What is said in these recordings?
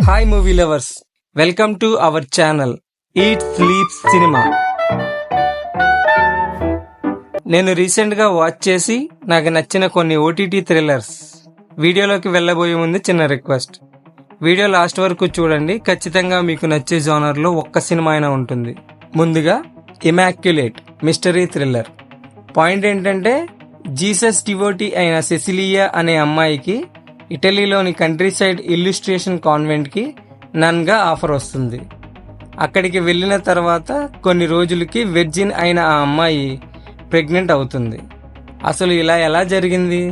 Hi movie lovers, welcome to our channel eat sleep cinema. నేను రీసెంట్గా watch చేసి నాకు నచ్చిన కొన్ని ఓటీటీ థ్రిల్లర్స్ వీడియోలోకి వెళ్ళబోయే ముందు చిన్న రిక్వెస్ట్. వీడియో లాస్ట్ వరకు చూడండి, ఖచ్చితంగా మీకు నచ్చే జోనర్లో ఒక్క సినిమా అయినా ఉంటుంది. ముందుగా ఇమాక్యులేట్ మిస్టరీ థ్రిల్లర్. పాయింట్ ఏంటంటే, జీసస్ డివోటీ అయిన సెసిలియా అనే అమ్మాయికి ఇటలీలోని కంట్రీ సైడ్ ఇల్లుస్ట్రేషన్ కాన్వెంట్కి నన్గా ఆఫర్ వస్తుంది. అక్కడికి వెళ్ళిన తర్వాత కొన్ని రోజులకి వెర్జిన్ అయిన ఆ అమ్మాయి ప్రెగ్నెంట్ అవుతుంది. అసలు ఇలా ఎలా జరిగింది?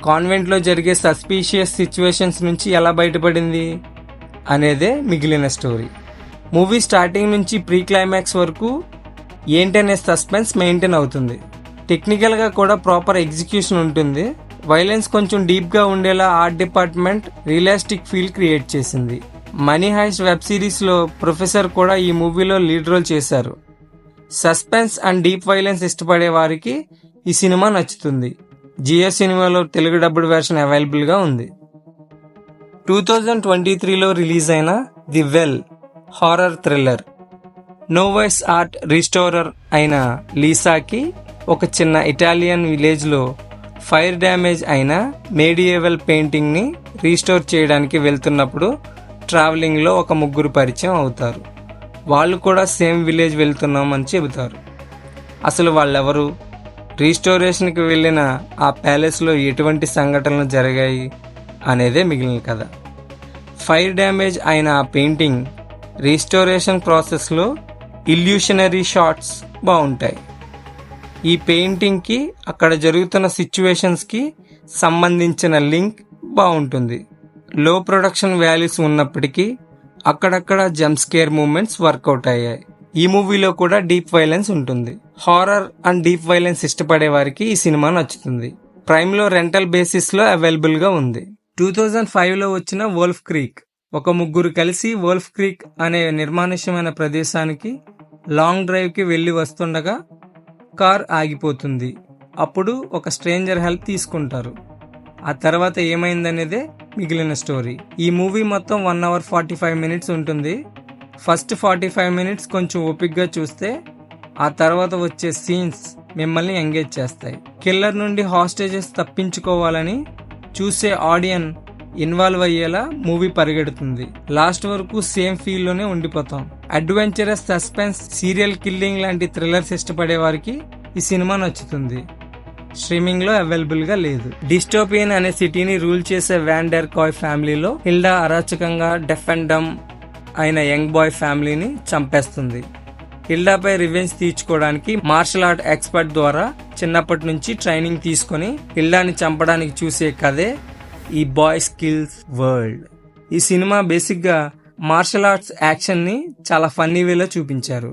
కాన్వెంట్లో జరిగే సస్పీషియస్ సిచ్యువేషన్స్ నుంచి ఎలా బయటపడింది అనేదే మిగిలిన స్టోరీ. మూవీ స్టార్టింగ్ నుంచి ప్రీ క్లైమాక్స్ వరకు ఏంటనే సస్పెన్స్ మెయింటైన్ అవుతుంది. టెక్నికల్గా కూడా ప్రాపర్ ఎగ్జిక్యూషన్ ఉంటుంది. వైలెన్స్ కొంచెం డీప్గా ఉండేలా art department realistic feel create చేసింది. మనీ హైస్ట్ వెబ్ సిరీస్లో ప్రొఫెసర్ కూడా ఈ మూవీలో లీడ్ రోల్ చేశారు. సస్పెన్స్ అండ్ డీప్ వైలెన్స్ ఇష్టపడే వారికి ఈ సినిమా నచ్చుతుంది. జియో సినిమాలో తెలుగు డబ్బుడ్ వెర్షన్ అవైలబుల్గా ఉంది. 2023లో రిలీజ్ అయిన the well horror thriller. Novice art restorer అయిన లీసాకి ఒక చిన్న ఇటాలియన్ విలేజ్లో ఫైర్ డ్యామేజ్ అయిన మేడియేవల్ పెయింటింగ్ని రీస్టోర్ చేయడానికి వెళ్తున్నప్పుడు ట్రావెలింగ్లో ఒక ముగ్గురు పరిచయం అవుతారు. వాళ్ళు కూడా సేమ్ విలేజ్ వెళ్తున్నామని చెబుతారు. అసలు వాళ్ళెవరు? రీస్టోరేషన్కి వెళ్ళిన ఆ ప్యాలెస్లో ఎటువంటి సంఘటనలు జరిగాయి అనేదే మిగిలిన కథ. ఫైర్ డ్యామేజ్ అయిన ఆ పెయింటింగ్ రీస్టోరేషన్ ప్రాసెస్లో ఇల్యూషనరీ షాట్స్ బాగుంటాయి. ఈ పెయింటింగ్కి అక్కడ జరుగుతున్న సిచ్యువేషన్స్కి సంబంధించిన లింక్ బాగుంటుంది. లో ప్రొడక్షన్ వాల్యూస్ ఉన్నప్పటికీ అక్కడక్కడ జంప్ స్కేర్ మూమెంట్స్ వర్కౌట్ అయ్యాయి. ఈ మూవీలో కూడా డీప్ వైలెన్స్ ఉంటుంది. హారర్ అండ్ డీప్ వైలెన్స్ ఇష్టపడే వారికి ఈ సినిమా నచ్చుతుంది. ప్రైమ్లో రెంటల్ బేసిస్లో అవైలబుల్గా ఉంది. 2005లో వచ్చిన వోల్ఫ్ క్రీక్. ఒక ముగ్గురు కలిసి వోల్ఫ్ క్రీక్ అనే నిర్మానుష్యమైన ప్రదేశానికి లాంగ్ డ్రైవ్కి వెళ్ళి వస్తుండగా కార్ ఆగిపోతుంది. అప్పుడు ఒక స్ట్రేంజర్ హెల్ప్ తీసుకుంటారు. ఆ తర్వాత ఏమైందనేదే మిగిలిన స్టోరీ. ఈ మూవీ మొత్తం 1 hour 45 minutes ఉంటుంది. ఫస్ట్ 45 minutes కొంచెం ఓపిక్గా చూస్తే ఆ తర్వాత వచ్చే సీన్స్ మిమ్మల్ని ఎంగేజ్ చేస్తాయి. కిల్లర్ నుండి హాస్టేజెస్ తప్పించుకోవాలని చూసే ఆడియన్ ఇన్వాల్వ్ అయ్యేలా మూవీ పరిగెడుతుంది. లాస్ట్ వరకు సేమ్ ఫీల్ లోనే ఉండిపోతాం. అడ్వెంచరస్, సస్పెన్స్, సీరియల్ కిల్లింగ్ లాంటి థ్రిల్లర్స్ ఇష్టపడే వారికి ఈ సినిమా నచ్చుతుంది. స్ట్రీమింగ్ లో అవైలబుల్ గా లేదు. డిస్టోపియన్ అనే సిటీని రూల్ చేసే వ్యాన్ డెర్ కాయ్ ఫ్యామిలీలో హిల్డా అరాచకంగా డెఫ్ అండ్ డమ్ అయిన యంగ్ బాయ్ ఫ్యామిలీని చంపేస్తుంది. హిల్డాపై రివెంజ్ తీర్చుకోవడానికి మార్షల్ ఆర్ట్ ఎక్స్పర్ట్ ద్వారా చిన్నప్పటి నుంచి ట్రైనింగ్ తీసుకుని హిల్డాని చంపడానికి చూసే కథే ఈ బాయ్ స్కిల్స్ వరల్డ్. ఈ సినిమా బేసిక్గా మార్షల్ ఆర్ట్స్ యాక్షన్ని చాలా ఫన్నీ వేలో చూపించారు.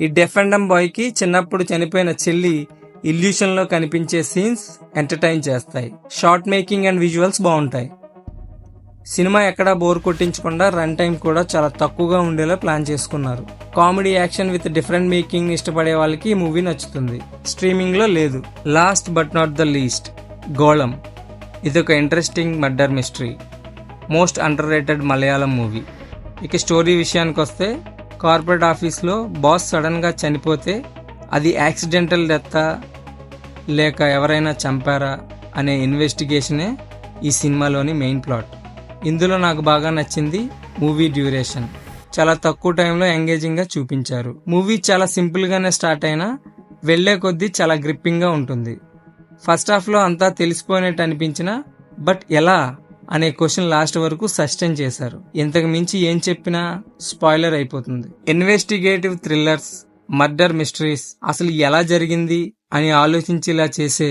ఈ డెఫ్ అండ్ డమ్ బాయ్కి చిన్నప్పుడు చనిపోయిన చెల్లి ఇల్యూషన్లో కనిపించే సీన్స్ ఎంటర్టైన్ చేస్తాయి. షార్ట్ మేకింగ్ అండ్ విజువల్స్ బాగుంటాయి. సినిమా ఎక్కడా బోర్ కొట్టించకుండా రన్ టైం కూడా చాలా తక్కువగా ఉండేలా ప్లాన్ చేసుకున్నారు. Comedy, action with different making ఇష్టపడే వాళ్ళకి ఈ మూవీ నచ్చుతుంది. స్ట్రీమింగ్లో లేదు. Last but not the least, గోళం. ఇదొక interesting murder mystery. Most under rated Malayalam movie. ఇక స్టోరీ విషయానికి వస్తే, కార్పొరేట్ ఆఫీస్లో బాస్ సడన్గా చనిపోతే అది యాక్సిడెంటల్ డెత్తా లేక ఎవరైనా చంపారా అనే ఇన్వెస్టిగేషనే ఈ సినిమాలోని మెయిన్ ప్లాట్. ఇందులో నాకు బాగా నచ్చింది మూవీ డ్యూరేషన్. చాలా తక్కువ టైంలో ఎంగేజింగ్గా చూపించారు. మూవీ చాలా సింపుల్గానే స్టార్ట్ అయినా వెళ్లే కొద్దీ చాలా గ్రిప్పింగ్గా ఉంటుంది. ఫస్ట్ హాఫ్లో అంతా తెలిసిపోయినట్టు అనిపించినా బట్ ఎలా అనే క్వశ్చన్ లాస్ట్ వరకు సస్టైన్ చేశారు. ఇంతకు మించి ఏం చెప్పినా స్పాయిలర్ అయిపోతుంది. ఇన్వెస్టిగేటివ్ థ్రిల్లర్స్, మర్డర్ మిస్టరీస్ అసలు ఎలా జరిగింది అని ఆలోచించేలా చేసే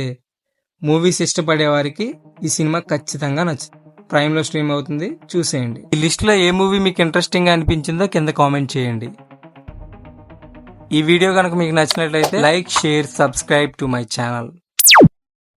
మూవీస్ ఇష్టపడే వారికి ఈ సినిమా ఖచ్చితంగా నచ్చుతుంది. ప్రైమ్లో స్ట్రీమ్ అవుతుంది, చూసేయండి. ఈ లిస్ట్లో ఏ మూవీ మీకు ఇంట్రెస్టింగ్ గా అనిపించిందో కింద కామెంట్ చేయండి. ఈ వీడియో కనుక మీకు నచ్చినట్లయితే like, share, subscribe to my channel.